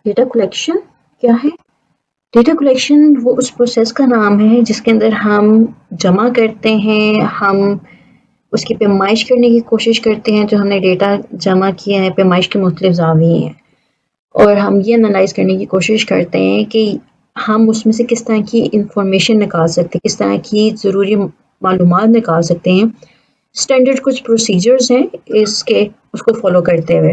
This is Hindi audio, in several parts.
डेटा कलेक्शन क्या है? डेटा कलेक्शन वो उस प्रोसेस का नाम है जिसके अंदर हम जमा करते हैं, हम उसकी पैमाइश करने की कोशिश करते हैं। जो हमने डेटा जमा किया है, पैमाइश के मुख्तलिफ ज़ाविये हैं, और हम ये एनालाइज करने की कोशिश करते हैं कि हम उसमें से किस तरह की इंफॉर्मेशन निकाल सकते हैं, किस तरह की ज़रूरी मालूमात निकाल सकते हैं। स्टैंडर्ड कुछ प्रोसीजर्स हैं इसके, उसको फॉलो करते हुए।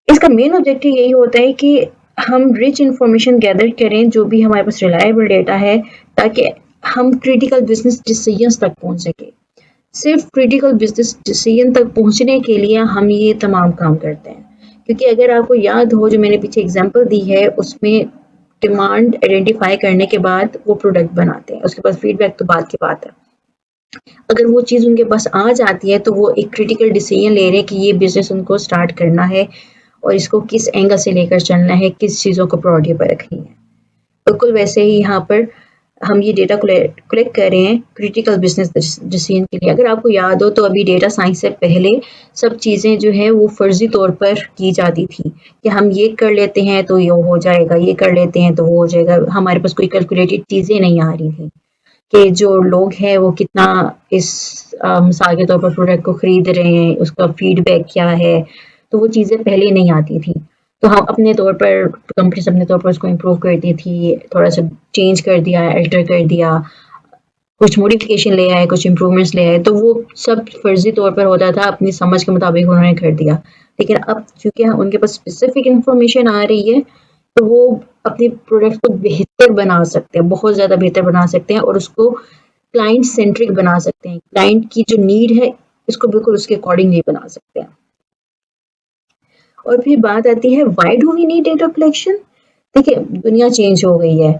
इसका मेन ऑब्जेक्टिव यही होता है कि हम रिच इंफॉर्मेशन गैदर करें, जो भी हमारे पास रिलायबल डेटा है, ताकि हम क्रिटिकल बिजनेस डिसीजंस तक पहुंच सके। सिर्फ क्रिटिकल बिजनेस डिसीजन तक पहुंचने के लिए हम ये तमाम काम करते हैं। क्योंकि अगर आपको याद हो, जो मैंने पीछे एग्जांपल दी है, उसमें डिमांड आइडेंटिफाई करने के बाद वो प्रोडक्ट बनाते हैं, उसके बाद फीडबैक तो बाद की बात है। अगर वो चीज़ उनके पास आ जाती है तो वो एक क्रिटिकल डिसीजन ले रहे हैं कि ये बिजनेस उनको स्टार्ट करना है और इसको किस एंगल से लेकर चलना है, किस चीज़ों को प्रायोरिटी पर रखनी है। बिल्कुल वैसे ही यहाँ पर हम ये डेटा कलेक्ट कर रहे हैं क्रिटिकल बिजनेस डिसीजन के लिए। अगर आपको याद हो तो अभी डेटा साइंस से पहले सब चीज़ें जो है वो फर्जी तौर पर की जाती थी कि हम ये कर लेते हैं तो ये हो जाएगा, ये कर लेते हैं तो वो हो जाएगा। हमारे पास कोई कैलकुलेटेड चीज़ें नहीं आ रही थी कि जो लोग हैं वो कितना इस मिसाल के तौर पर प्रोडक्ट को खरीद रहे हैं, उसका फीडबैक क्या है। तो वो चीज़ें पहले नहीं आती थी, तो हम अपने तौर पर, कंपनीज अपने तौर पर उसको इम्प्रूव करती थी, थोड़ा सा चेंज कर दिया, अल्टर कर दिया, कुछ मॉडिफिकेशन ले आए, कुछ इम्प्रूवमेंट्स ले आए। तो वो सब फर्जी तौर पर होता था, अपनी समझ के मुताबिक उन्होंने कर दिया। लेकिन अब चूंकि उनके पास स्पेसिफिक इंफॉर्मेशन आ रही है, तो वो अपने प्रोडक्ट को बेहतर बना सकते हैं, बहुत ज़्यादा बेहतर बना सकते हैं, और उसको क्लाइंट सेंट्रिक बना सकते हैं। क्लाइंट की जो नीड है, इसको बिल्कुल उसके अकॉर्डिंगली बना सकते हैं। और फिर बात आती है, why do we need data collection? देखिए, दुनिया चेंज हो गई है।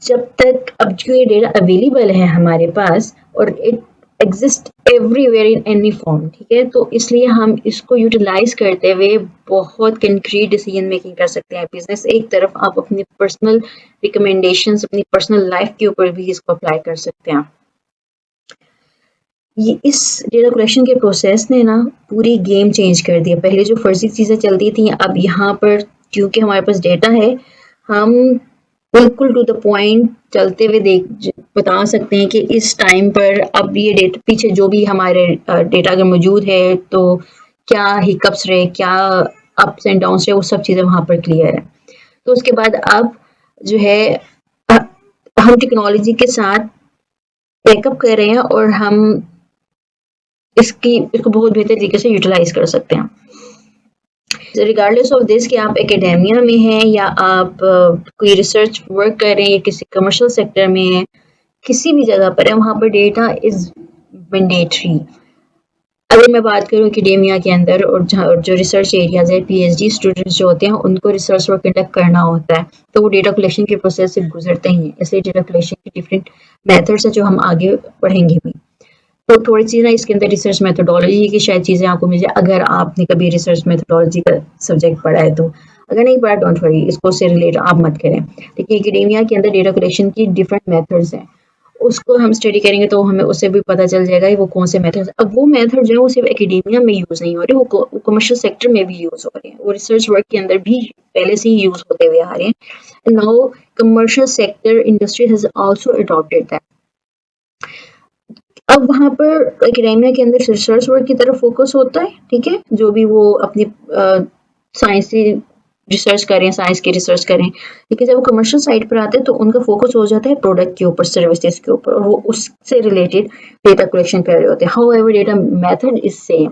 जब तक अब जो ये डेटा अवेलेबल है हमारे पास, और it exist everywhere in any form, ठीक है, तो इसलिए हम इसको यूटिलाइज करते हुए बहुत कंक्रीट डिसीजन मेकिंग कर सकते हैं। बिजनेस एक तरफ, आप अपनी पर्सनल रिकमेंडेशंस, अपनी पर्सनल लाइफ के ऊपर भी इसको अप्लाई कर सकते हैं। ये इस डेटा कलेक्शन के प्रोसेस ने ना पूरी गेम चेंज कर दिया। पहले जो फर्जी चीज़ें चलती थी, अब यहाँ पर क्योंकि हमारे पास डेटा है, हम बिल्कुल टू द पॉइंट चलते हुए बता सकते हैं कि इस टाइम पर अब ये डेटा, पीछे जो भी हमारे डेटा अगर मौजूद है तो क्या हिकअप्स रहे, क्या अप्स एंड डाउन्स रहे, वो सब चीज़ें वहाँ पर क्लियर है। तो उसके बाद अब जो है हम टेक्नोलॉजी के साथ बैकअप कर रहे हैं, और हम इसको बहुत बेहतर तरीके से यूटिलाइज कर सकते हैं। रिगार्डलेस ऑफ दिस कि आप एकेडेमिया में हैं या आप कोई रिसर्च वर्क कर रहे हैं या किसी कमर्शियल सेक्टर में हैं, किसी भी जगह पर है, वहाँ पर डेटा इज मैंडेटरी। अगर मैं बात करूँ एकेडेमिया के अंदर, और जो रिसर्च एरियाज है, पीएचडी स्टूडेंट्स जो होते हैं, उनको रिसर्च वर्क कंडक्ट करना होता है, तो वो डेटा कलेक्शन के प्रोसेस से गुजरते ही हैं। इसलिए डेटा कलेक्शन के डिफरेंट मेथड्स हैं जो हम आगे पढ़ेंगे भी। तो थोड़ी सी ना इसके अंदर रिसर्च मेथोडोलॉजी की शायद चीज़ें आपको मिल जाए, अगर आपने कभी रिसर्च मेथोडोलॉजी का सब्जेक्ट पढ़ा है तो। अगर नहीं पढ़ा, डोंट वरी, इसको से रिलेट आप मत करें। लेकिन एकेडेमिया के अंदर डेटा कलेक्शन की डिफरेंट मेथड्स हैं, उसको हम स्टडी करेंगे तो हमें उससे भी पता चल जाएगा कि वो कौन से मेथड्स। अब वो मेथड जो है वो सिर्फ एकेडेमिया में यूज़ नहीं हो रहे, वो कमर्शियल सेक्टर में भी यूज़ हो रहे हैं, वो रिसर्च वर्क के अंदर भी पहले से ही यूज़ होते हुए आ रहे हैं। Now commercial sector industry has also adopted that. अब वहाँ पर एकेडेमिया के अंदर रिसर्च वर्क की तरफ फोकस होता है, ठीक है, जो भी वो अपनी साइंस की रिसर्च करें, साइंस की रिसर्च करें। लेकिन जब वो कमर्शियल साइड पर आते हैं तो उनका फोकस हो जाता है प्रोडक्ट के ऊपर, सर्विसेज के ऊपर, और वो उससे रिलेटेड डेटा कलेक्शन कर रहे होते हैं। However data method is same,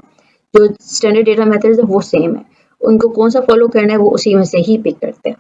जो स्टैंडर्ड डेटा मेथड है वो सेम है, उनको कौन सा फॉलो करना है वो उसी में से ही पिक करते हैं।